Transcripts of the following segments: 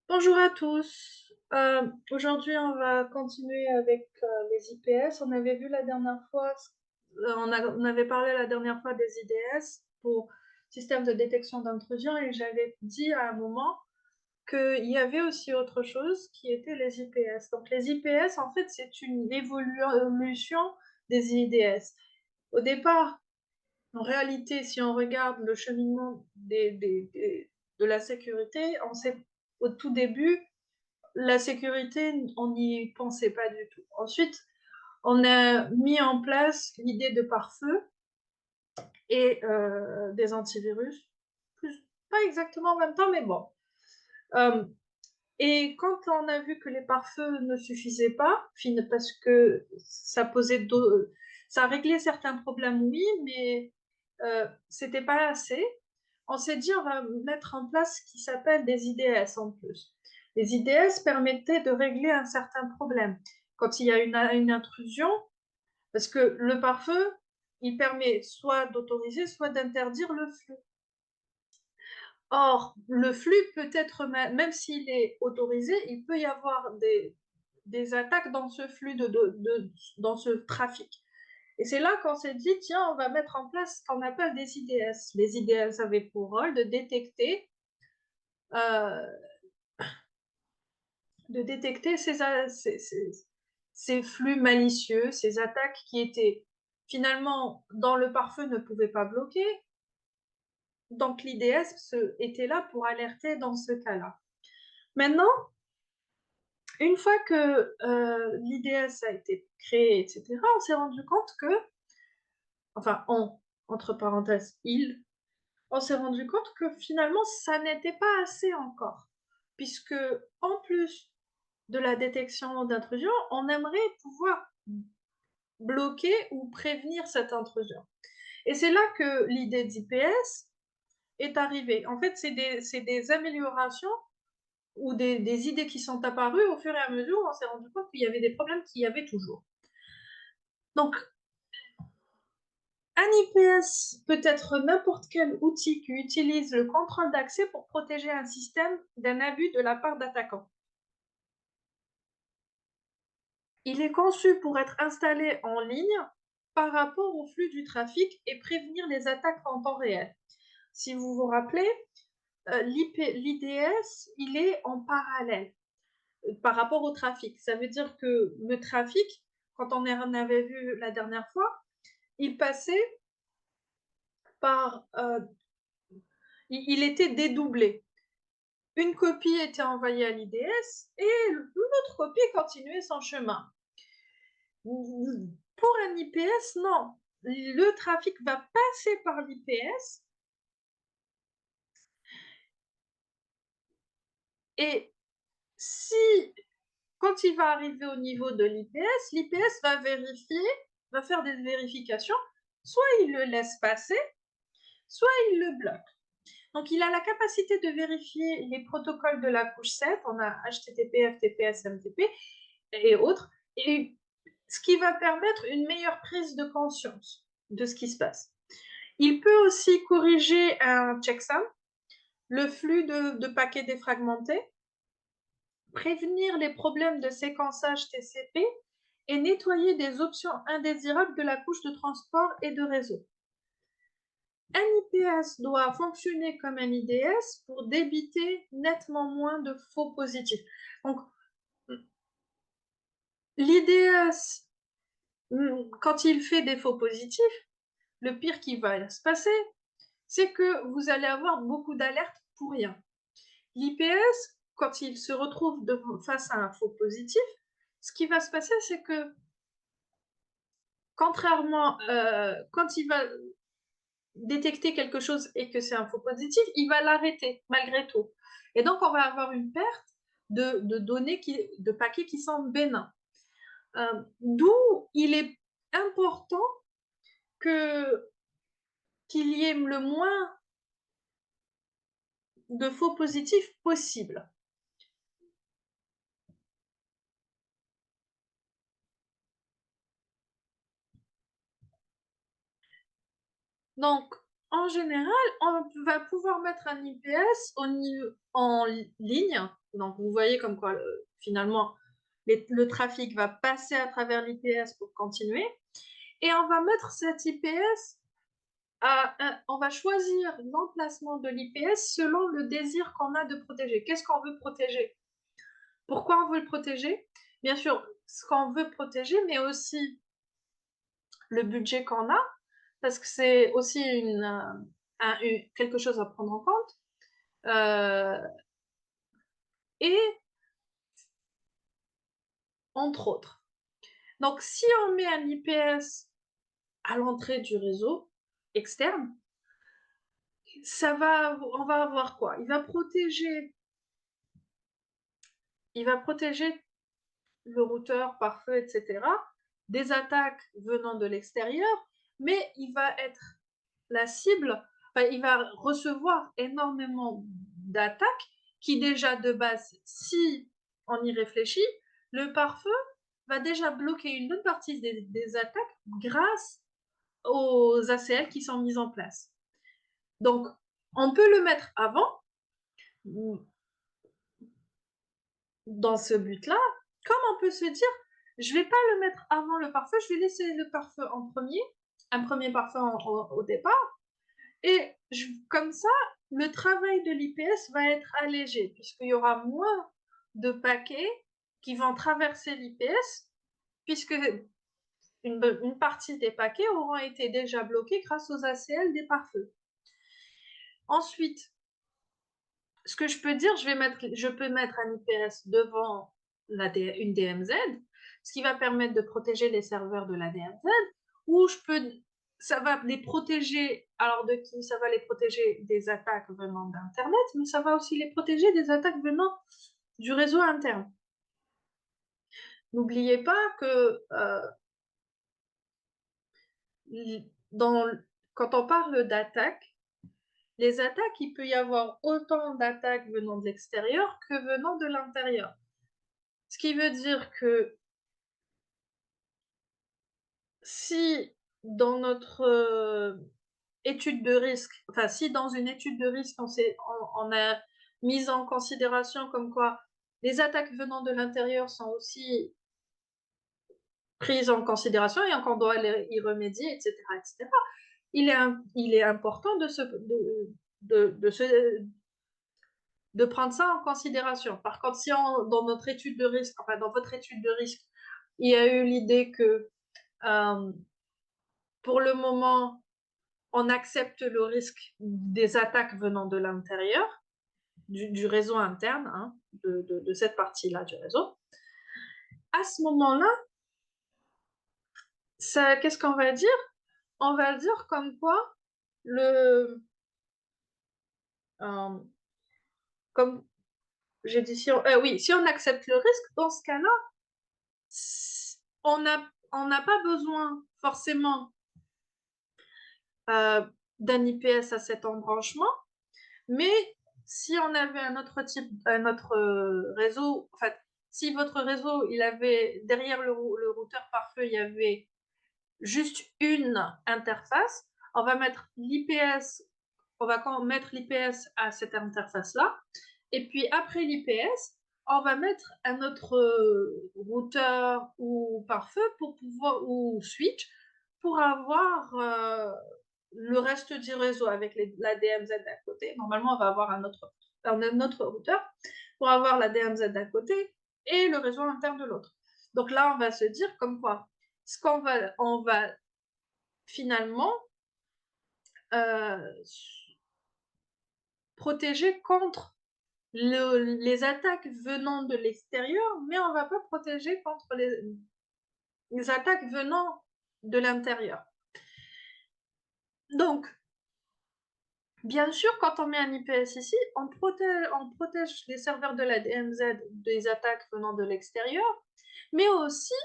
Bonjour à tous. Aujourd'hui, on va continuer avec les IPS. On avait vu la dernière fois, on avait parlé la dernière fois des IDS pour système de détection d'intrusion et j'avais dit à un moment qu'il y avait aussi autre chose qui était les IPS. Donc les IPS, en fait, c'est une évolution des IDS. Au départ, en réalité, si on regarde le cheminement de la sécurité, on sait au tout début la sécurité, on n'y pensait pas du tout. Ensuite, on a mis en place l'idée de pare-feu et des antivirus. Pas exactement en même temps, mais bon. Euh, et quand on a vu que les pare-feux ne suffisaient pas, parce que ça réglait certains problèmes, oui, mais c'était pas assez, on s'est dit on va mettre en place ce qui s'appelle des IDS en plus. Les IDS permettaient de régler un certain problème. Quand il y a une intrusion, parce que le pare-feu, il permet soit d'autoriser, soit d'interdire le flux. Or, le flux peut être, même s'il est autorisé, il peut y avoir des attaques dans ce flux, dans ce trafic. Et c'est là qu'on s'est dit, tiens, on va mettre en place ce qu'on appelle des IDS. Les IDS avaient pour rôle euh, de détecter ces flux malicieux, ces attaques qui étaient finalement dans le pare-feu ne pouvaient pas bloquer. Donc l'IDS était là pour alerter dans ce cas-là. Maintenant, une fois que l'IDS a été créé, etc., on s'est rendu compte que, enfin, entre parenthèses, on s'est rendu compte que finalement, ça n'était pas assez encore. Puisque, en plus de la détection d'intrusion, on aimerait pouvoir bloquer ou prévenir cette intrusion. Et c'est là que l'idée d'IPS est arrivée. En fait, c'est des améliorations ou des idées qui sont apparues au fur et à mesure où on s'est rendu compte qu'il y avait des problèmes qu'il y avait toujours. Donc, un IPS peut être n'importe quel outil qui utilise le contrôle d'accès pour protéger un système d'un abus de la part d'attaquants. Il est conçu pour être installé en ligne par rapport au flux du trafic et prévenir les attaques en temps réel. Si vous vous rappelez, l'IDS, il est en parallèle par rapport au trafic. Ça veut dire que le trafic, quand on en avait vu la dernière fois, il passait par... il était dédoublé. Une copie était envoyée à l'IDS et l'autre copie continuait son chemin. Pour un IPS, non. Le trafic va passer par l'IPS et si, quand il va arriver au niveau de l'IPS va vérifier, va faire des vérifications, soit il le laisse passer, soit il le bloque. Donc, il a la capacité de vérifier les protocoles de la couche 7, on a HTTP, FTP, SMTP et autres, et ce qui va permettre une meilleure prise de conscience de ce qui se passe. Il peut aussi corriger un checksum, le flux de paquets défragmentés, prévenir les problèmes de séquençage TCP et nettoyer des options indésirables de la couche de transport et de réseau. Un IPS doit fonctionner comme un IDS pour débiter nettement moins de faux positifs. Donc, l'IDS, quand il fait des faux positifs, le pire qui va se passer, c'est que vous allez avoir beaucoup d'alertes pour rien. L'IPS, quand il se retrouve face à un faux positif, ce qui va se passer, c'est que contrairement, quand il va détecter quelque chose et que c'est un faux positif, il va l'arrêter malgré tout. Et donc, on va avoir une perte de données, de paquets qui sont bénins. D'où il est important que qu'il y ait le moins de faux positifs possible. Donc, en général, on va pouvoir mettre un IPS en ligne. Donc, vous voyez comme quoi, finalement, le trafic va passer à travers l'IPS pour continuer. Et on va mettre cet IPS, on va choisir l'emplacement de l'IPS selon le désir qu'on a de protéger. Qu'est-ce qu'on veut protéger? Pourquoi on veut le protéger? Bien sûr, ce qu'on veut protéger, mais aussi le budget qu'on a, parce que c'est aussi quelque chose à prendre en compte. Et entre autres. Donc, si on met un IPS à l'entrée du réseau externe, on va avoir quoi? Il va protéger le routeur par feu, etc., des attaques venant de l'extérieur, mais il va être la cible, enfin, il va recevoir énormément d'attaques qui déjà de base, si on y réfléchit, le pare-feu va déjà bloquer une bonne partie des attaques grâce aux ACL qui sont mises en place. Donc, on peut le mettre avant, dans ce but-là, comme on peut se dire, je vais pas le mettre avant le pare-feu, je vais laisser le pare-feu en premier, un premier pare-feu au départ, et comme ça, le travail de l'IPS va être allégé, puisqu'il y aura moins de paquets qui vont traverser l'IPS, puisque une partie des paquets auront été déjà bloqués grâce aux ACL des pare-feux. Ensuite, ce que je peux dire, je peux mettre un IPS devant une DMZ, ce qui va permettre de protéger les serveurs de la DMZ, ou ça va les protéger, alors de qui? Ça va les protéger des attaques venant d'Internet, mais ça va aussi les protéger des attaques venant du réseau interne. N'oubliez pas que quand on parle d'attaques, les attaques, il peut y avoir autant d'attaques venant de l'extérieur que venant de l'intérieur. Ce qui veut dire que si dans notre étude de risque, enfin si dans une étude de risque on a mis en considération comme quoi les attaques venant de l'intérieur sont aussi prises en considération et qu'on doit y remédier, etc., etc., il est important de prendre ça en considération. Par contre, si dans notre étude de risque, enfin dans votre étude de risque, il y a eu l'idée que pour le moment, on accepte le risque des attaques venant de l'intérieur, du réseau interne, hein, de cette partie-là du réseau. À ce moment-là, qu'est-ce qu'on va dire? On va dire comme quoi comme j'ai dit, oui, si on accepte le risque, dans ce cas-là, on n'a pas besoin forcément d'un IPS à cet embranchement, mais si on avait un autre réseau, en fait, si votre réseau, il avait derrière le routeur pare-feu, il y avait juste une interface, on va mettre l'IPS, on va mettre l'IPS à cette interface-là, et puis après l'IPS, on va mettre un autre routeur ou pare-feu pour pouvoir, ou switch, pour avoir le reste du réseau avec la DMZ d'un côté. Normalement, on va avoir un autre routeur pour avoir la DMZ d'un côté et le réseau interne de l'autre. Donc là, on va se dire comme quoi, on va finalement protéger contre les attaques venant de l'extérieur, mais on ne va pas protéger contre les attaques venant de l'intérieur. Donc, bien sûr, quand on met un IPS ici, on protège les serveurs de la DMZ des attaques venant de l'extérieur, mais aussi,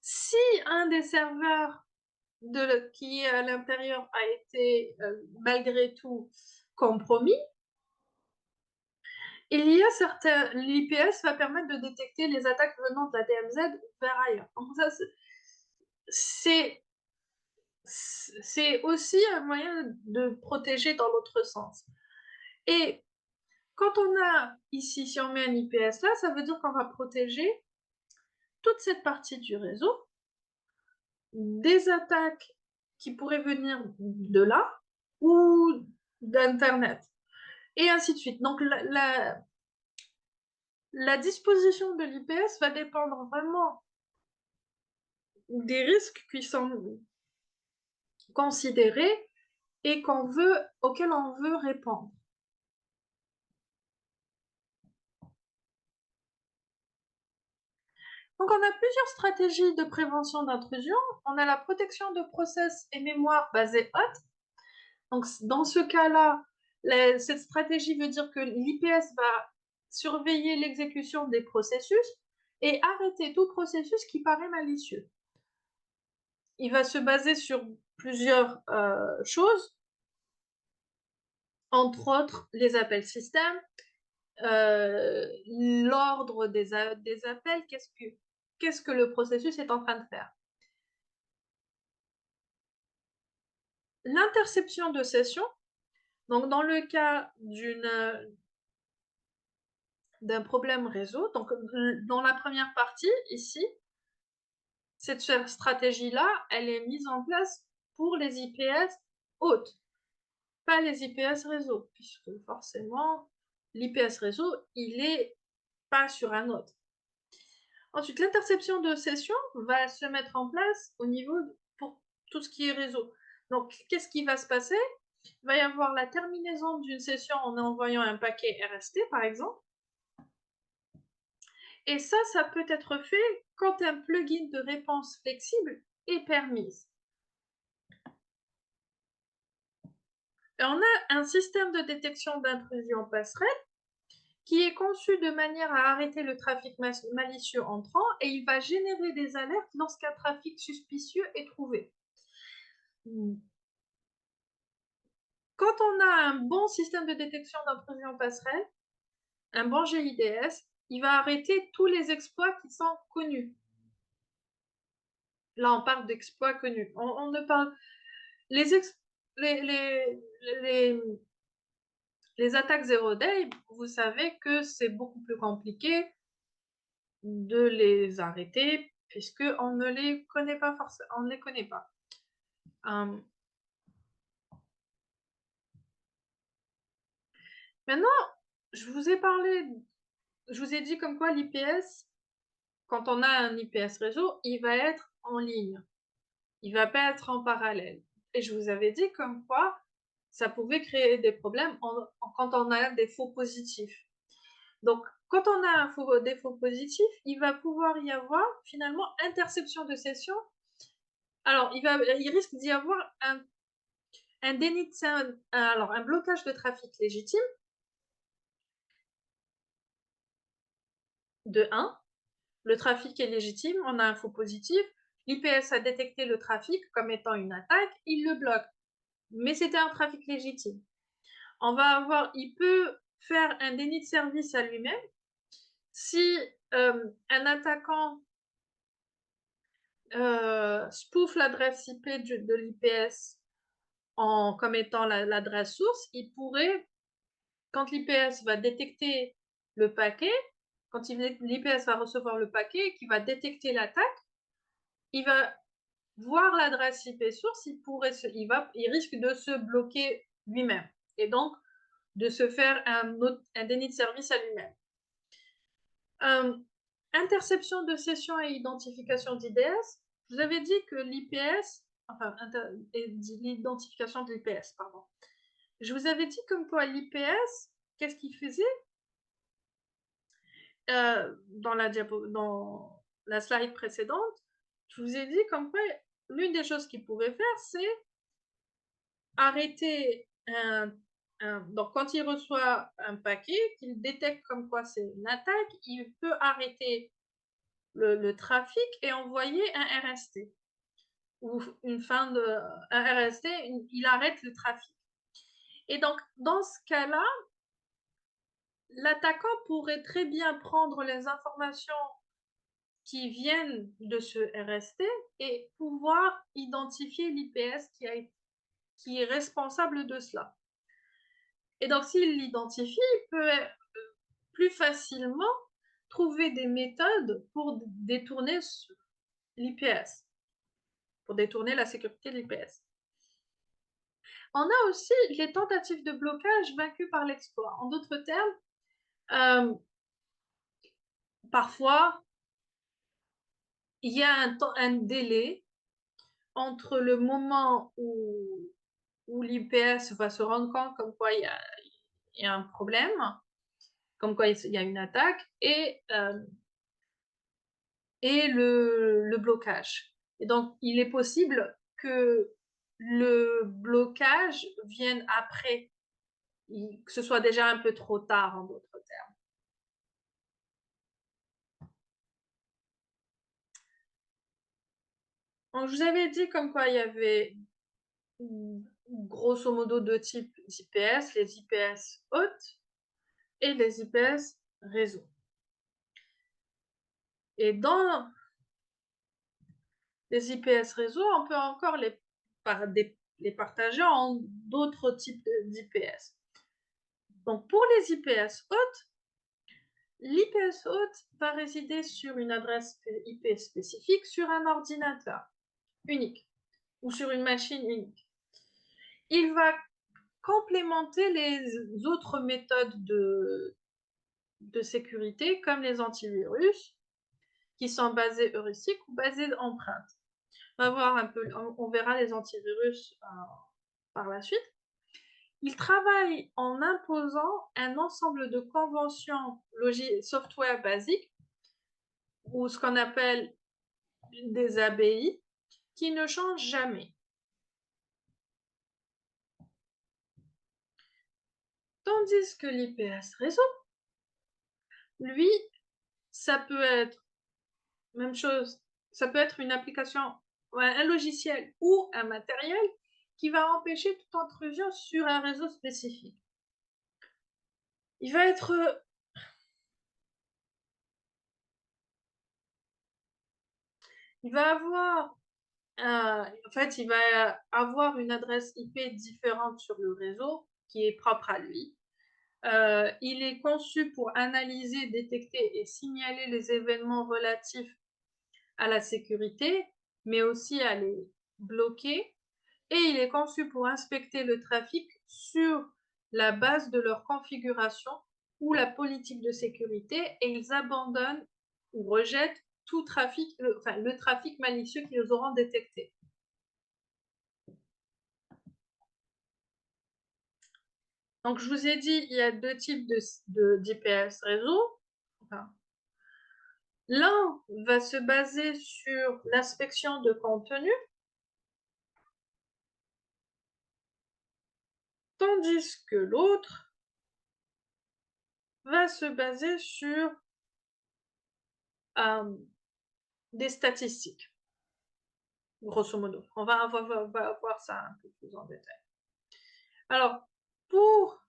si un des serveurs qui est à l'intérieur a été malgré tout compromis, l'IPS va permettre de détecter les attaques venant de la DMZ vers ailleurs. Donc ça, c'est c'est aussi un moyen de protéger dans l'autre sens. Et quand on a ici, si on met un IPS là, ça veut dire qu'on va protéger toute cette partie du réseau des attaques qui pourraient venir de là ou d'Internet, et ainsi de suite. Donc la disposition de l'IPS va dépendre vraiment des risques qui sont considérés et auxquels on veut répondre. Donc on a plusieurs stratégies de prévention d'intrusion. On a la protection de process et mémoire basée haute. Donc dans ce cas-là, cette stratégie veut dire que l'IPS va surveiller l'exécution des processus et arrêter tout processus qui paraît malicieux. Il va se baser sur plusieurs choses, entre autres les appels système, l'ordre des appels, qu'est-ce que le processus est en train de faire. L'interception de session, donc dans le cas d'un problème réseau, donc dans la première partie, ici, cette stratégie-là, elle est mise en place pour les IPS hautes, pas les IPS réseau, puisque forcément, l'IPS réseau, il est pas sur un autre. Ensuite, l'interception de session va se mettre en place au niveau pour tout ce qui est réseau. Donc, qu'est-ce qui va se passer? Il va y avoir la terminaison d'une session en envoyant un paquet RST, par exemple. Et ça peut être fait quand un plugin de réponse flexible est permise. Et on a un système de détection d'intrusion passerelle qui est conçu de manière à arrêter le trafic malicieux entrant, et il va générer des alertes lorsqu'un trafic suspicieux est trouvé. Quand on a un bon système de détection d'intrusion passerelle, un bon GIDS, il va arrêter tous les exploits qui sont connus. Là, on parle d'exploits connus. On ne parle... Les, les attaques zero day, vous savez que c'est beaucoup plus compliqué de les arrêter puisqu'on ne les connaît pas forcément, on ne les connaît pas. Maintenant, je vous ai dit comme quoi l'IPS, quand on a un IPS réseau, il va être en ligne. Il ne va pas être en parallèle. Et je vous avais dit comme quoi ça pouvait créer des problèmes quand on a des faux positifs. Donc, quand on a des faux positifs, il va pouvoir y avoir finalement interception de session. Alors, il risque d'y avoir un déni de, alors, un blocage de trafic légitime de 1. Le trafic est légitime, on a un faux positif. L'IPS a détecté le trafic comme étant une attaque, il le bloque. Mais c'était un trafic légitime. Il peut faire un déni de service à lui-même si un attaquant spoof l'adresse IP de l'IPS comme étant l'adresse source. Il pourrait, quand l'IPS va détecter le paquet, quand l'IPS va recevoir le paquet, qui va détecter l'attaque, il va voir l'adresse IP source, il risque de se bloquer lui-même et donc de se faire un déni de service à lui-même. Interception de session et identification d'IDS. Je vous avais dit que l'IPS, enfin, l'identification de l'IPS, pardon. Je vous avais dit comme quoi l'IPS, qu'est-ce qu'il faisait dans la slide précédente? Je vous ai dit comme quoi l'une des choses qu'il pouvait faire, c'est arrêter donc quand il reçoit un paquet, qu'il détecte comme quoi c'est une attaque, il peut arrêter le trafic et envoyer un RST ou un RST, il arrête le trafic. Et donc dans ce cas-là, l'attaquant pourrait très bien prendre les informations qui viennent de ce RST et pouvoir identifier l'IPS qui est responsable de cela. Et donc, s'il l'identifie, il peut plus facilement trouver des méthodes pour détourner l'IPS, pour détourner la sécurité de l'IPS. On a aussi les tentatives de blocage vaincues par l'exploit. En d'autres termes, parfois, il y a un délai entre le moment où l'IPS va se rendre compte comme quoi il y a un problème, comme quoi il y a une attaque, et le blocage. Et donc, il est possible que le blocage vienne après, que ce soit déjà un peu trop tard, en d'autres termes. Donc, je vous avais dit comme quoi il y avait grosso modo deux types d'IPS, les IPS hôtes et les IPS réseau. Et dans les IPS réseau, on peut encore les partager en d'autres types d'IPS. Donc, pour les IPS hôtes, l'IPS hôte va résider sur une adresse IP spécifique sur un ordinateur unique ou sur une machine unique. Il va complémenter les autres méthodes de sécurité comme les antivirus qui sont basés heuristiques ou basés empreintes. On va voir un peu, on verra les antivirus par la suite. Il travaille en imposant un ensemble de conventions software basiques ou ce qu'on appelle des ABI qui ne changent jamais. Tandis que l'IPS réseau, lui, ça peut être même chose, ça peut être une application, un logiciel ou un matériel qui va empêcher toute intrusion sur un réseau spécifique. Il va avoir en fait, il va avoir une adresse IP différente sur le réseau qui est propre à lui. Il est conçu pour analyser, détecter et signaler les événements relatifs à la sécurité, mais aussi à les bloquer. Et il est conçu pour inspecter le trafic sur la base de leur configuration ou la politique de sécurité, et ils abandonnent ou rejettent tout trafic, le trafic malicieux qu'ils auront détecté. Donc, je vous ai dit, il y a deux types d'IPS réseau. Enfin, l'un va se baser sur l'inspection de contenu, tandis que l'autre va se baser sur des statistiques, grosso modo. On va voir ça un peu plus en détail. Alors, pour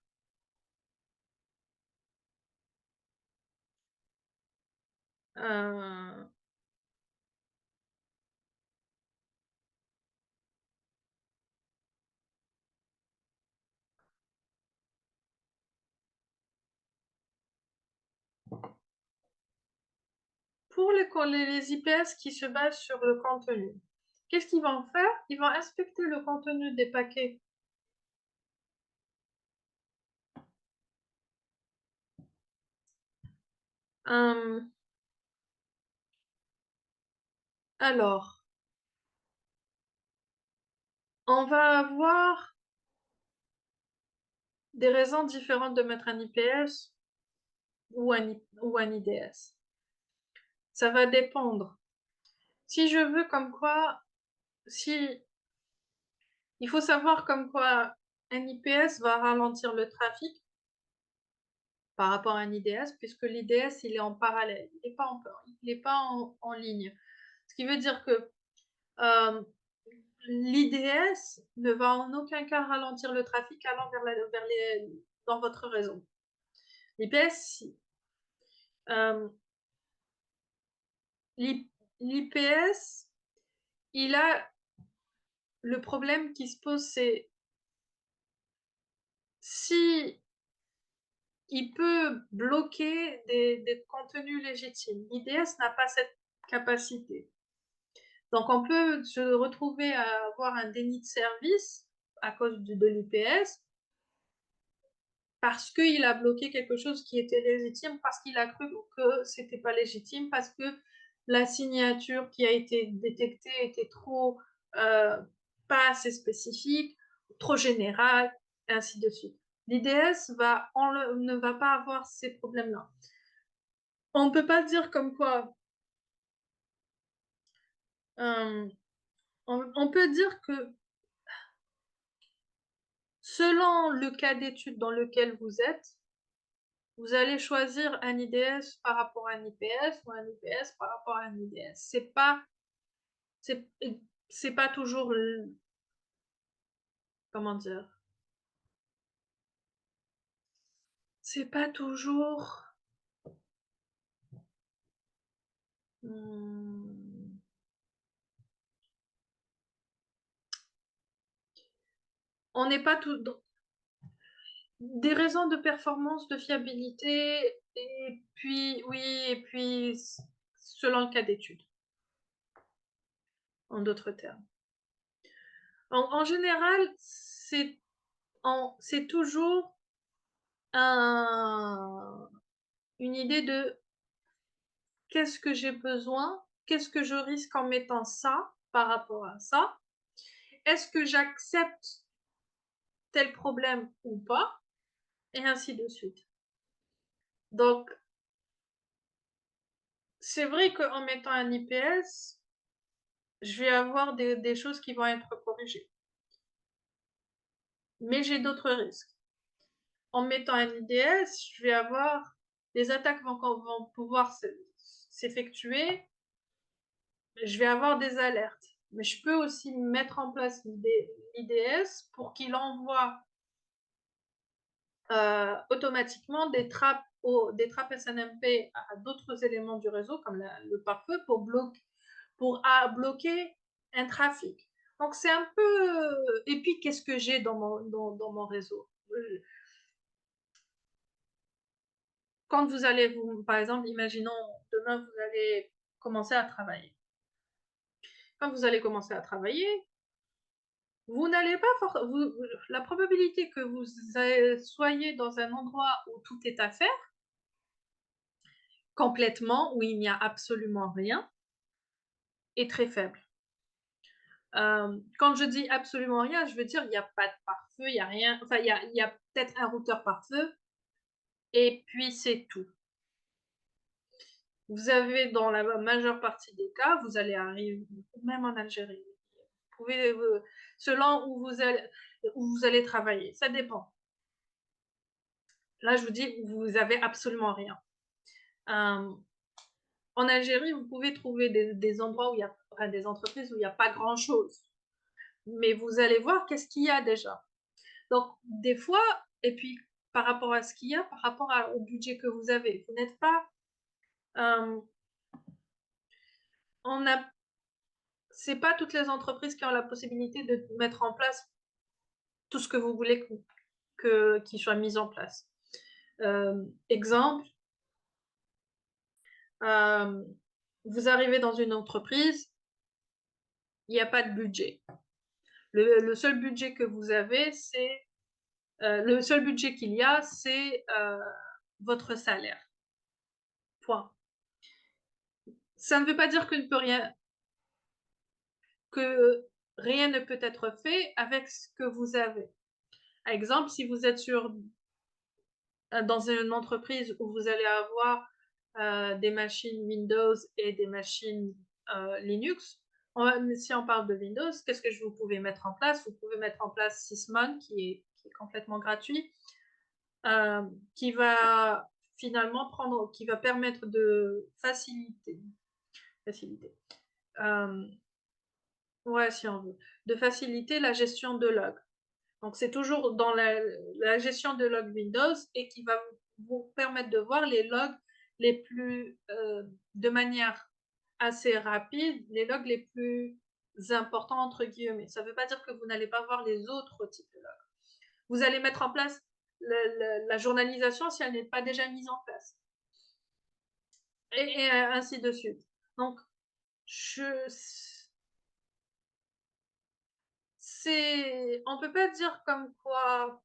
les IPS qui se basent sur le contenu, qu'est-ce qu'ils vont faire? Ils vont inspecter le contenu des paquets alors, on va avoir des raisons différentes de mettre un IPS ou un IDS. Ça va dépendre. Si je veux comme quoi, si il faut savoir comme quoi un IPS va ralentir le trafic par rapport à un IDS, puisque l'IDS il est en parallèle, il n'est pas en ligne. Ce qui veut dire que l'IDS ne va en aucun cas ralentir le trafic allant dans votre réseau. L'IPS, si. L'IPS, il a le problème qui se pose, c'est si il peut bloquer des contenus légitimes. L'IDS n'a pas cette capacité. Donc on peut se retrouver à avoir un déni de service à cause de l'IPS parce qu'il a bloqué quelque chose qui était légitime, parce qu'il a cru que c'était pas légitime, parce que la signature qui a été détectée était trop pas assez spécifique, trop générale, et ainsi de suite. L'IDS ne va pas avoir ces problèmes-là. On ne peut pas dire comme quoi. euh, on peut dire que selon le cas d'étude dans lequel vous êtes, vous allez choisir un IDS par rapport à un IPS ou un IPS par rapport à un IDS. C'est, c'est pas toujours, comment dire, c'est pas toujours, hum, on n'est pas tout, des raisons de performance, de fiabilité, et puis, oui, et puis, selon le cas d'étude, en d'autres termes. En général, c'est toujours une idée de qu'est-ce que j'ai besoin, qu'est-ce que je risque en mettant ça par rapport à ça, est-ce que j'accepte tel problème ou pas, et ainsi de suite. Donc, c'est vrai qu'en mettant un IPS, je vais avoir des choses qui vont être corrigées. Mais j'ai d'autres risques. En mettant un IDS, je vais avoir les attaques vont pouvoir s'effectuer, je vais avoir des alertes. Mais je peux aussi mettre en place l'IDS pour qu'il envoie automatiquement des trappes SNMP à d'autres éléments du réseau, comme le pare-feu, pour bloquer un trafic. Donc c'est un peu. Et puis qu'est-ce que j'ai dans mon réseau? Quand vous allez, par exemple, imaginons demain vous allez commencer à travailler. Quand vous allez commencer à travailler, vous n'allez pas la probabilité que vous soyez dans un endroit où tout est à faire, complètement, où il n'y a absolument rien, est très faible. Quand je dis absolument rien, je veux dire il n'y a pas de pare-feu, il n'y a rien, enfin il y a peut-être un routeur pare-feu, et puis c'est tout. Vous avez dans la majeure partie des cas, vous allez arriver, même en Algérie, vous pouvez, selon où vous allez travailler, ça dépend. Là, je vous dis, vous avez absolument rien. En Algérie, vous pouvez trouver des endroits où il y a, enfin, des entreprises où il n'y a pas grand-chose. Mais vous allez voir qu'est-ce qu'il y a déjà. Donc, des fois, et puis par rapport à ce qu'il y a, par rapport au budget que vous avez, vous n'êtes pas. On a, c'est pas toutes les entreprises qui ont la possibilité de mettre en place tout ce que vous voulez qui soit mis en place. Exemple, vous arrivez dans une entreprise, il n'y a pas de budget. Le seul budget que vous avez, c'est le seul budget qu'il y a, c'est votre salaire. Point. Ça ne veut pas dire que rien ne peut être fait avec ce que vous avez. Par exemple, si vous êtes dans une entreprise où vous allez avoir des machines Windows et des machines Linux, si on parle de Windows, qu'est-ce que vous pouvez mettre en place? Vous pouvez mettre en place Sysmon, qui est complètement gratuit, qui va finalement qui va permettre de faciliter, ouais, si on veut, de faciliter la gestion de logs. Donc c'est toujours dans la gestion de logs Windows et qui va vous permettre de voir les logs les plus de manière assez rapides, les logs les plus importants, entre guillemets. Ça ne veut pas dire que vous n'allez pas voir les autres types de logs. Vous allez mettre en place la journalisation si elle n'est pas déjà mise en place. Et ainsi de suite. Donc, on peut pas dire comme quoi,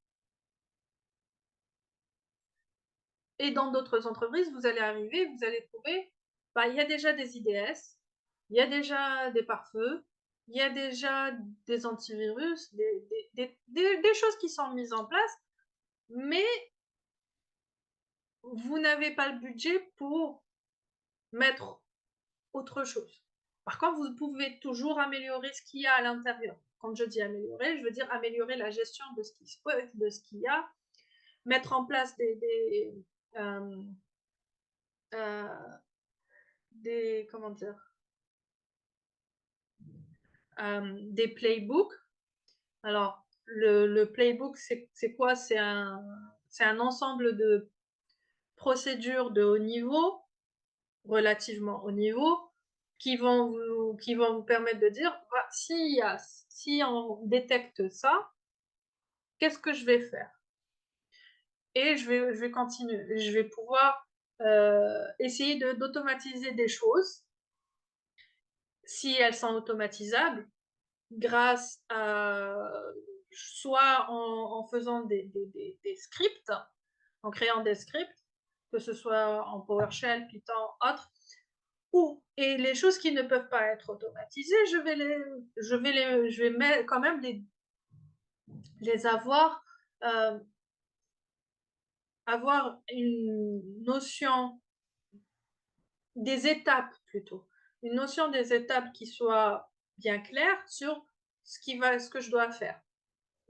et dans d'autres entreprises, vous allez arriver, vous allez trouver, bah, il y a déjà des IDS, il y a déjà des pare-feux, il y a déjà des antivirus, des choses qui sont mises en place, mais vous n'avez pas le budget pour mettre autre chose. Par contre, vous pouvez toujours améliorer ce qu'il y a à l'intérieur. Quand je dis améliorer, je veux dire améliorer la gestion de ce qui se peut, de ce qu'il y a, mettre en place euh, comment dire, des playbooks. Alors, le playbook, c'est quoi? C'est un ensemble de procédures de haut niveau, relativement haut niveau, qui vont vous permettre de dire, bah, si on détecte ça, qu'est-ce que je vais faire? Et je vais continuer. Je vais pouvoir essayer d'automatiser des choses, si elles sont automatisables, grâce à soit en faisant des scripts, en créant des scripts, que ce soit en PowerShell, Python, autre, et les choses qui ne peuvent pas être automatisées, je vais quand même les avoir une notion des étapes plutôt, une notion des étapes qui soit bien claire sur ce que je dois faire,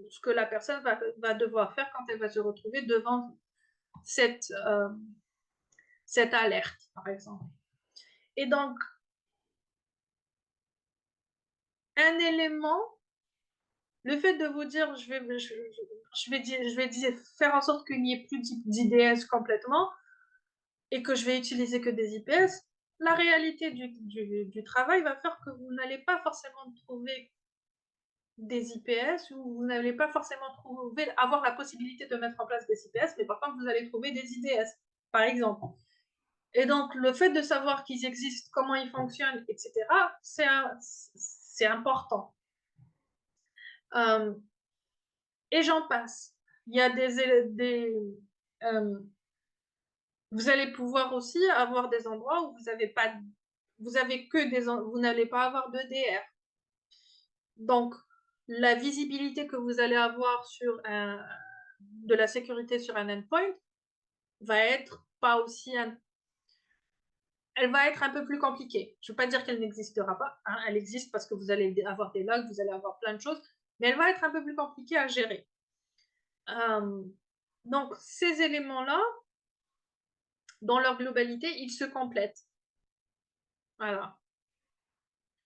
ce que la personne va devoir faire quand elle va se retrouver devant cette, cette alerte, par exemple. Et donc, un élément, le fait de vous dire, je vais dire, faire en sorte qu'il n'y ait plus d'IDS complètement et que je vais utiliser que des IPS, la réalité du travail va faire que vous n'allez pas forcément trouver des IPS ou vous n'allez pas forcément avoir la possibilité de mettre en place des IPS, mais par contre, vous allez trouver des IDS, par exemple. Et donc, le fait de savoir qu'ils existent, comment ils fonctionnent, etc., c'est important. Et j'en passe. Il y a vous allez pouvoir aussi avoir des endroits où vous n'allez pas avoir de DR. Donc, la visibilité que vous allez avoir de la sécurité sur un endpoint va être pas aussi, elle va être un peu plus compliquée. Je ne veux pas dire qu'elle n'existera pas, hein, elle existe parce que vous allez avoir des logs, vous allez avoir plein de choses, mais elle va être un peu plus compliquée à gérer. Donc, ces éléments-là, dans leur globalité, ils se complètent. Voilà,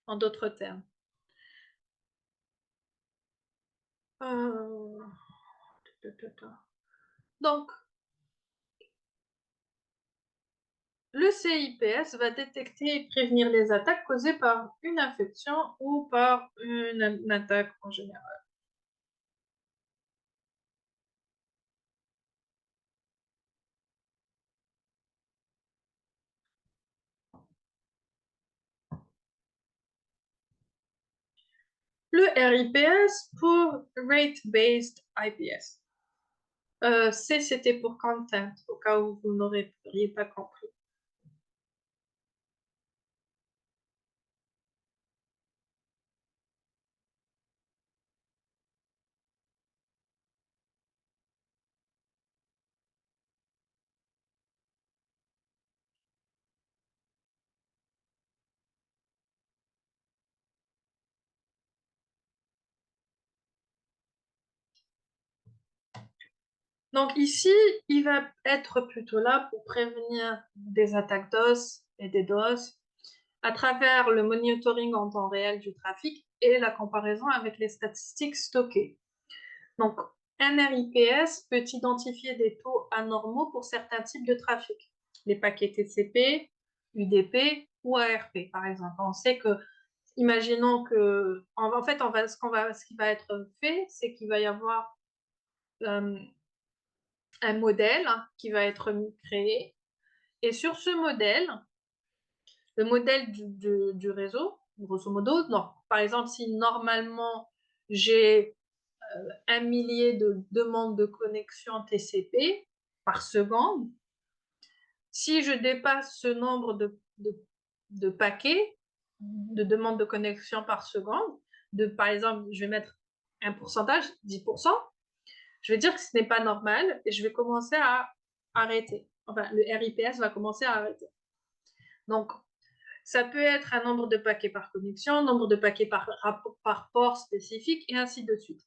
en d'autres termes. Donc, le CIPS va détecter et prévenir les attaques causées par une infection ou par une attaque en général. Le RIPS pour Rate-Based IPS. C, c'était pour content, au cas où vous n'auriez pas compris. Donc ici, il va être plutôt là pour prévenir des attaques DOS et des DOS à travers le monitoring en temps réel du trafic et la comparaison avec les statistiques stockées. Donc, un RIPS peut identifier des taux anormaux pour certains types de trafic, les paquets TCP, UDP ou ARP, par exemple. On sait que, imaginons que, en fait, ce qui va être fait, c'est qu'il va y avoir un modèle qui va être créé. Et sur ce modèle, le modèle du réseau, grosso modo, non. Par exemple, si normalement j'ai 1 millier de demandes de connexion TCP par seconde, si je dépasse ce nombre de paquets, de demandes de connexion par seconde, par exemple, je vais mettre un pourcentage, 10%, je vais dire que ce n'est pas normal et je vais commencer à arrêter. Enfin, le RIPS va commencer à arrêter. Donc, ça peut être un nombre de paquets par connexion, nombre de paquets par port spécifique, et ainsi de suite.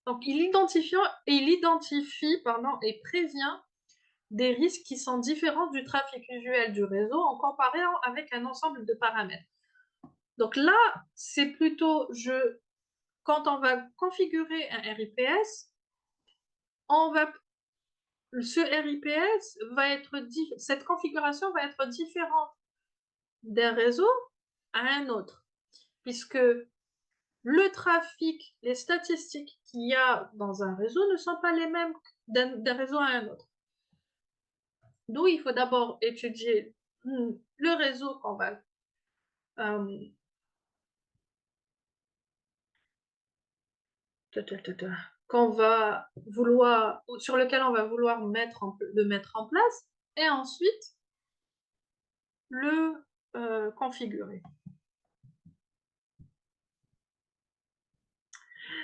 Donc, il identifie et prévient des risques qui sont différents du trafic usuel du réseau en comparant avec un ensemble de paramètres. Donc là, c'est plutôt, quand on va configurer un RIPS, cette configuration va être différente d'un réseau à un autre, puisque le trafic, les statistiques qu'il y a dans un réseau ne sont pas les mêmes d'un réseau à un autre. D'où il faut d'abord étudier le réseau sur lequel on va vouloir mettre en place, et ensuite le configurer.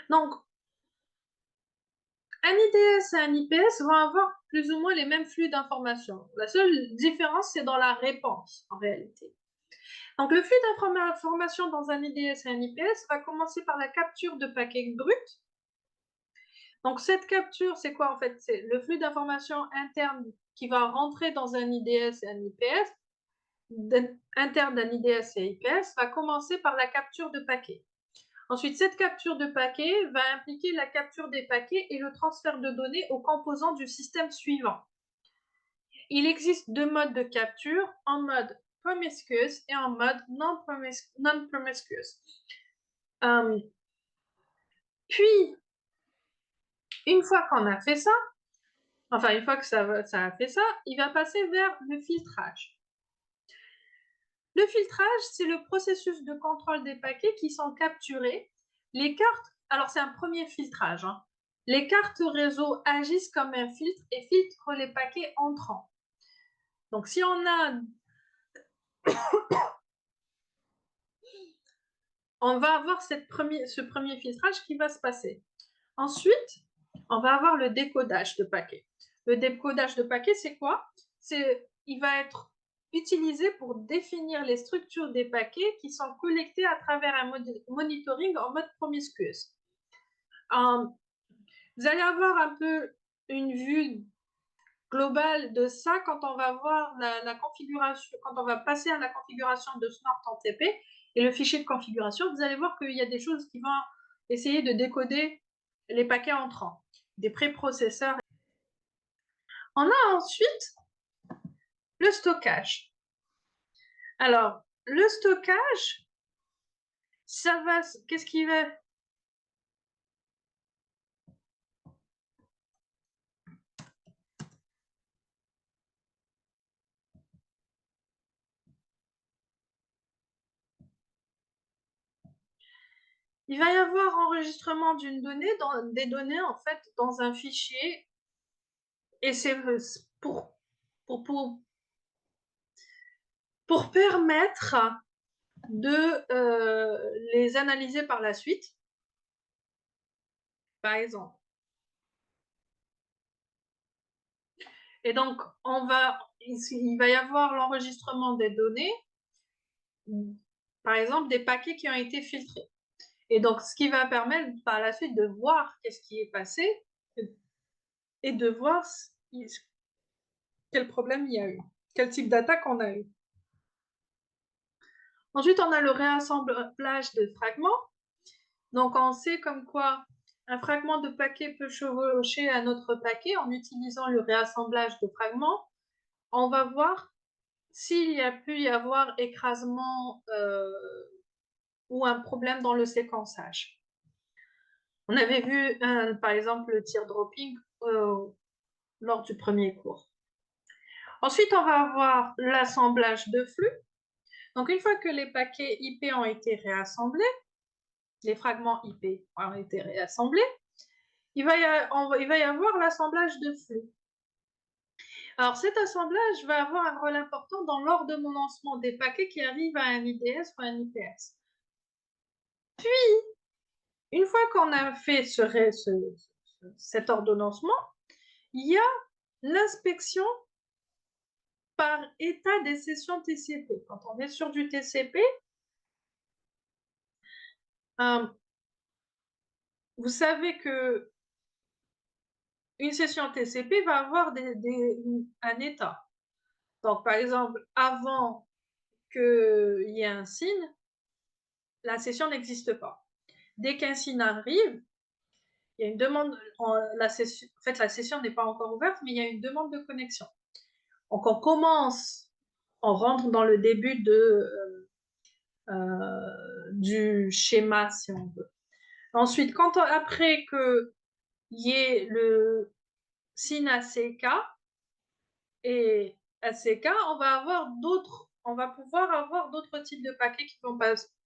Donc, un IDS et un IPS vont avoir plus ou moins les mêmes flux d'informations. La seule différence, c'est dans la réponse, en réalité. Donc, le flux d'informations dans un IDS et un IPS va commencer par la capture de paquets bruts. Donc, cette capture, c'est quoi en fait? C'est le flux d'informations interne qui va rentrer dans un IDS et un IPS, interne d'un IDS et IPS, va commencer par la capture de paquets. Ensuite, cette capture de paquets va impliquer la capture des paquets et le transfert de données aux composants du système suivant. Il existe deux modes de capture, en mode promiscuous et en mode non-promiscuous. Puis, une fois qu'on a fait ça, une fois que ça a fait ça, il va passer vers le filtrage. Le filtrage, c'est le processus de contrôle des paquets qui sont capturés. Les cartes, alors c'est un premier filtrage, hein. Les cartes réseau agissent comme un filtre et filtrent les paquets entrants. Donc si on va avoir ce premier filtrage qui va se passer. Ensuite, on va avoir le décodage de paquets. Le décodage de paquets, c'est quoi? Il va être utilisé pour définir les structures des paquets qui sont collectés à travers un monitoring en mode promiscuous. Vous allez avoir un peu une vue globale de ça quand on va voir la configuration, quand on va passer à la configuration de Snort en TP et le fichier de configuration, vous allez voir qu'il y a des choses qui vont essayer de décoder les paquets entrants, des préprocesseurs. On a ensuite le stockage. Alors, le stockage, qu'est-ce qui va... Il va y avoir enregistrement d'une donnée, des données en fait dans un fichier, et c'est pour permettre de les analyser par la suite, par exemple. Et donc, il va y avoir l'enregistrement des données, par exemple des paquets qui ont été filtrés. Et donc, ce qui va permettre par la suite de voir qu'est-ce qui est passé et de voir quel problème il y a eu, quel type d'attaque on a eu. Ensuite, on a le réassemblage de fragments. Donc, on sait comme quoi un fragment de paquet peut chevaucher un autre paquet en utilisant le réassemblage de fragments. on va voir s'il y a pu y avoir écrasement ou un problème dans le séquençage. On avait vu, par exemple, le teardropping lors du premier cours. Ensuite, on va avoir l'assemblage de flux. Donc, une fois que les paquets IP ont été réassemblés, les fragments IP ont été réassemblés, il va y avoir l'assemblage de flux. Alors, cet assemblage va avoir un rôle important dans l'ordonnancement des paquets qui arrivent à un IDS ou un IPS. Puis, une fois qu'on a fait cet ordonnancement, il y a l'inspection par état des sessions TCP. Quand on est sur du TCP, vous savez que une session TCP va avoir un état. Donc, par exemple, avant qu'il y ait un signe, la session n'existe pas. Dès qu'un signe arrive, il y a une demande, la session n'est pas encore ouverte, mais il y a une demande de connexion. Donc, on rentre dans le début du schéma, si on veut. Ensuite, après qu'il y ait le signe ACK et ACK, on va pouvoir avoir d'autres types de paquets qui vont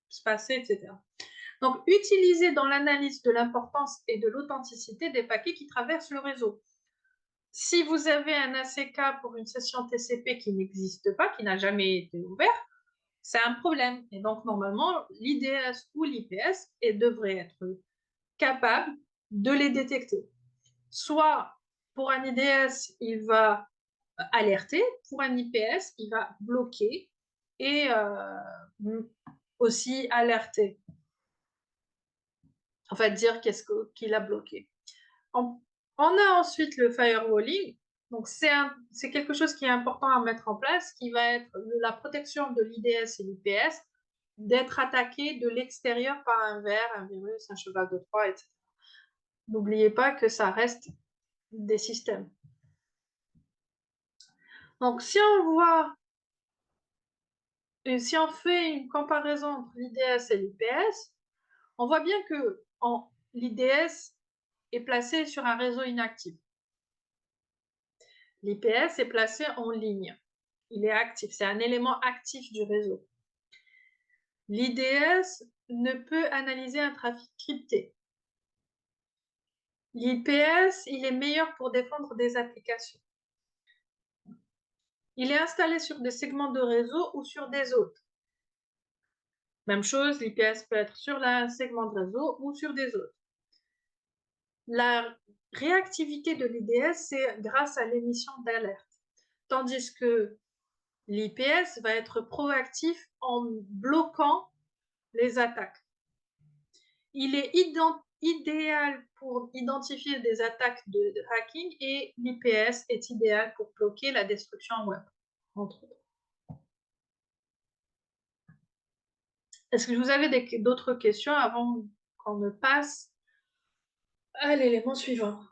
se passer, etc. Donc, utiliser dans l'analyse de l'importance et de l'authenticité des paquets qui traversent le réseau. Si vous avez un ACK pour une session TCP qui n'existe pas, qui n'a jamais été ouvert, c'est un problème. Et donc, normalement, l'IDS ou l'IPS devrait être capable de les détecter. Soit pour un IDS, il va alerter, pour un IPS, il va bloquer et aussi alerter. En fait, dire qu'il a bloqué. On a ensuite le firewalling. Donc, c'est quelque chose qui est important à mettre en place, qui va être la protection de l'IDS et l'IPS, d'être attaqué de l'extérieur par un ver, un virus, un cheval de Troie, etc. N'oubliez pas que ça reste des systèmes. Donc, si on fait une comparaison entre l'IDS et l'IPS, on voit bien que l'IDS est placé sur un réseau inactif. L'IPS est placé en ligne. Il est actif, c'est un élément actif du réseau. L'IDS ne peut analyser un trafic crypté. L'IPS, il est meilleur pour défendre des applications. Il est installé sur des segments de réseau ou sur des autres. Même chose, l'IPS peut être sur un segment de réseau ou sur des autres. La réactivité de l'IDS, c'est grâce à l'émission d'alerte. Tandis que l'IPS va être proactif en bloquant les attaques. Il est idéal pour identifier des attaques de hacking et l'IPS est idéal pour bloquer la destruction web, entre autres. Est-ce que vous avez d'autres questions avant qu'on ne passe à l'élément suivant?